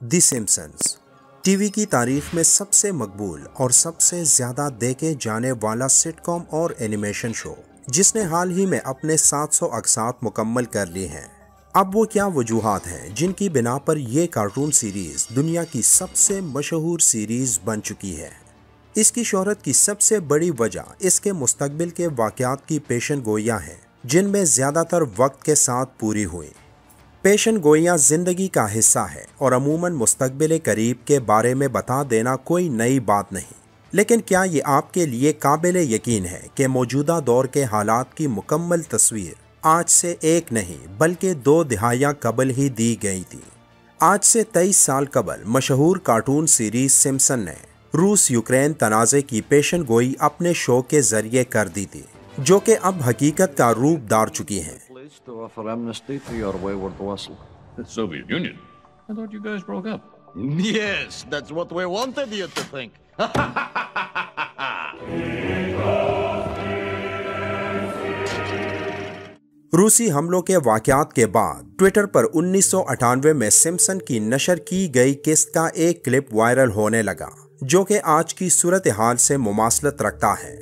دی Simpson's T V کی تاریخ میں سب سے مقبول اور سب سے زیادہ دیکھے جانے والا سٹ کام اور اینیمیشن شو، جس نے حال ہی میں اپنے 700 اقساط مکمل کر لی ہیں۔ اب وہ کیا وجوہات ہیں جن کی بنا پر یہ کارٹون سیریز دنیا کی سب سے مشہور سیریز بن چکی ہے؟ اس کی شہرت کی سب سے بڑی وجہ اس کے مستقبل کے واقعات کی پیشن گوئیاں ہیں، جن میں زیادہ تر وقت کے ساتھ پوری ہوئیں۔ پیشن گوئیاں زندگی کا حصہ ہے اور عموماً مستقبل قریب کے بارے میں بتا دینا کوئی نئی بات نہیں، لیکن کیا یہ آپ کے لیے قابل یقین ہے کہ موجودہ دور کے حالات کی مکمل تصویر آج سے ایک نہیں بلکہ 2 دہائیاں قبل ہی دی گئی تھی؟ آج سے 23 سال قبل مشہور کارٹون سیریز سمپسن نے روس یوکرین تنازع کی پیشن گوئی اپنے شو کے ذریعے کر دی تھی، جو کہ اب حقیقت کا روپ دار چکی ہیں۔ To offer amnesty to your wayward vassal. The Soviet Union? I thought you guys broke up. Yes, that's what we wanted you to think. روسی حملوں کے واقعات کے بعد ٹویٹر پر 1998 میں سمپسن کی نشر کی گئی قسط کا ایک کلپ وائرل ہونے لگا، جو کہ آج کی صورتحال سے مماثلت رکھتا ہے۔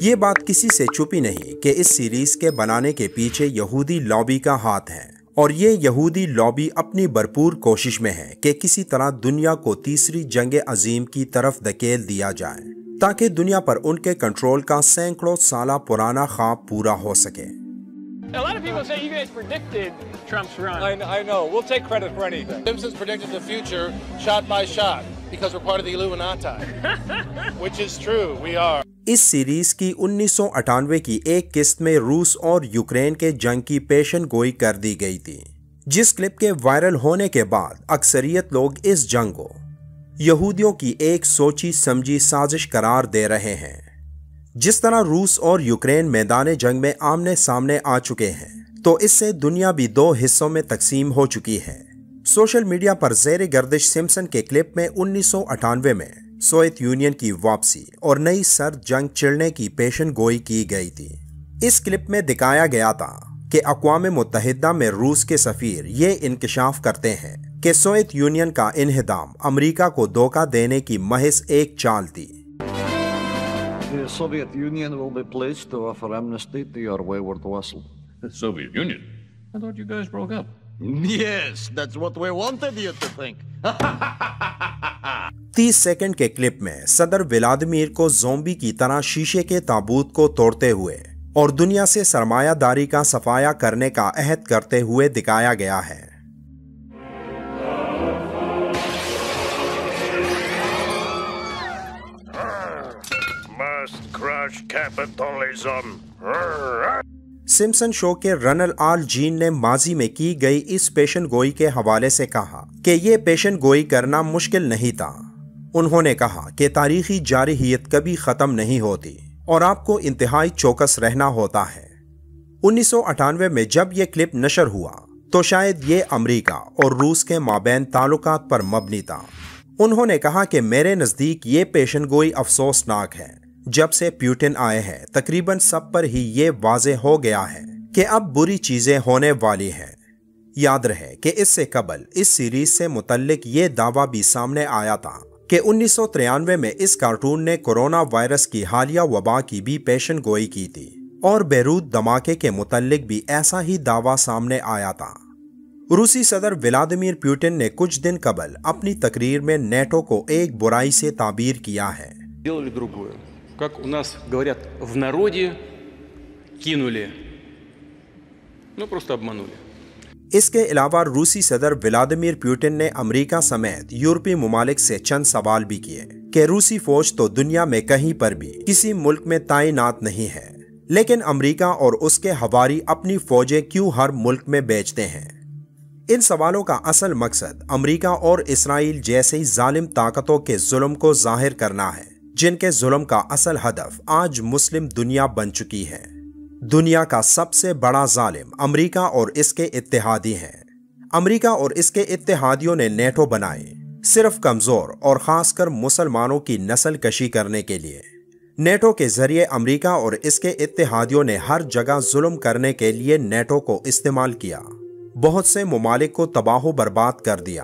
یہ بات کسی سے چھپی نہیں کہ اس سیریز کے بنانے کے پیچھے یہودی لابی کا ہاتھ ہے، اور یہ یہودی لابی اپنی بھرپور کوشش میں ہے کہ کسی طرح دنیا کو تیسری جنگ عظیم کی طرف دھکیل دیا جائے، تاکہ دنیا پر ان کے کنٹرول کا سینکڑوں سالہ پرانا خواب پورا ہو سکے۔ A lot of people say you guys predicted Trump's run. I know. We'll take credit for anything. Simpsons predicted the future shot by shot because we're part of the Illuminati. Which is true. We are. اس series کی 1998 کی ایک قسط میں روس اور Ukraine کے جنگ کی پیشن گوئی کر دی گئی تھی، جس کلپ کے وائرل ہونے کے بعد اکثریت لوگ اس جنگ کو یہودیوں کی ایک سوچی سمجھی سازش قرار دے رہے ہیں۔ جس طرح روس اور یوکرین میدان جنگ میں آمنے سامنے آ چکے ہیں، تو اس سے دنیا بھی 2 حصوں میں تقسیم ہو چکی ہے۔ سوشل میڈیا پر زیر گردش سمپسن کے کلپ میں 1998 میں سوویت یونین کی واپسی اور نئی سرد جنگ چھڑنے کی پیشن گوئی کی گئی تھی۔ اس کلپ میں دکھایا گیا تھا کہ اقوام متحدہ میں روس کے سفیر یہ انکشاف کرتے ہیں کہ سوویت یونین کا انہدام امریکہ کو دھوکہ دینے کی محض ایک چال تھی۔ The Soviet Union will be pleased to offer amnesty to your wayward vassal. The Soviet Union? I thought you guys broke up. Yes, that's what we wanted you to think. 30 second کے clip میں صدر Vladimir کو zombie کی طرح شیشے کے تابوت کو توڑتے ہوئے اور دنیا سے سرمایہ داری کا صفایا کرنے کا عہد کرتے ہوئے دکھایا گیا ہے۔ سمپسن شو کے رنل آل جین نے ماضی میں کی گئی اس پیشن گوئی کے حوالے سے کہا کہ یہ پیشن گوئی کرنا مشکل نہیں تھا۔ انہوں نے کہا کہ تاریخی جارحیت کبھی ختم نہیں ہوتی اور آپ کو انتہائی چوکس رہنا ہوتا ہے۔ 1998 میں جب یہ کلپ نشر ہوا تو شاید یہ امریکہ اور روس کے مابین تعلقات پر مبنی تھا۔ انہوں نے کہا کہ میرے نزدیک یہ پیشن گوئی افسوسناک ہے۔ جب سے پیوٹن آئے ہیں تقریباً سب پر ہی یہ واضح ہو گیا ہے کہ اب بری چیزیں ہونے والی ہیں۔ یاد رہے کہ اس سے قبل اس سیریز سے متعلق یہ دعویٰ بھی سامنے آیا تھا کہ 1993 میں اس کارٹون نے کورونا وائرس کی حالیہ وبا کی بھی پیشن گوئی کی تھی، اور بیروت دھماکے کے متعلق بھی ایسا ہی دعویٰ سامنے آیا تھا۔ روسی صدر ولادیمیر پوٹن نے کچھ دن قبل اپنی تقریر میں نیٹو کو ایک برائی سے تعبیر کیا ہے۔ Как у нас говорят в народе, кинули. Ну, просто обманули. اس کے علاوہ روسی صدر ولادیمیر پوٹن نے امریکہ سمیت یورپی ممالک سے چند سوال بھی کیے کہ روسی فوج تو دنیا میں کہیں پر بھی کسی ملک میں تعینات نہیں ہے، لیکن امریکہ اور اس کے ہواری اپنی فوجیں کیوں ہر ملک میں بیچتے ہیں؟ ان سوالوں کا اصل مقصد امریکہ اور اسرائیل جیسی ظالم طاقتوں کے ظلم کو ظاہر کرنا ہے، جن کے ظلم کا اصل ہدف آج مسلم دنیا بن چکی ہے۔ دنیا کا سب سے بڑا ظالم امریکہ اور اس کے اتحادی ہیں۔ امریکہ اور اس کے اتحادیوں نے نیٹو بنائے صرف کمزور اور خاص کر مسلمانوں کی نسل کشی کرنے کے لیے۔ نیٹو کے ذریعے امریکہ اور اس کے اتحادیوں نے ہر جگہ ظلم کرنے کے لیے نیٹو کو استعمال کیا، بہت سے ممالک کو تباہ و برباد کر دیا،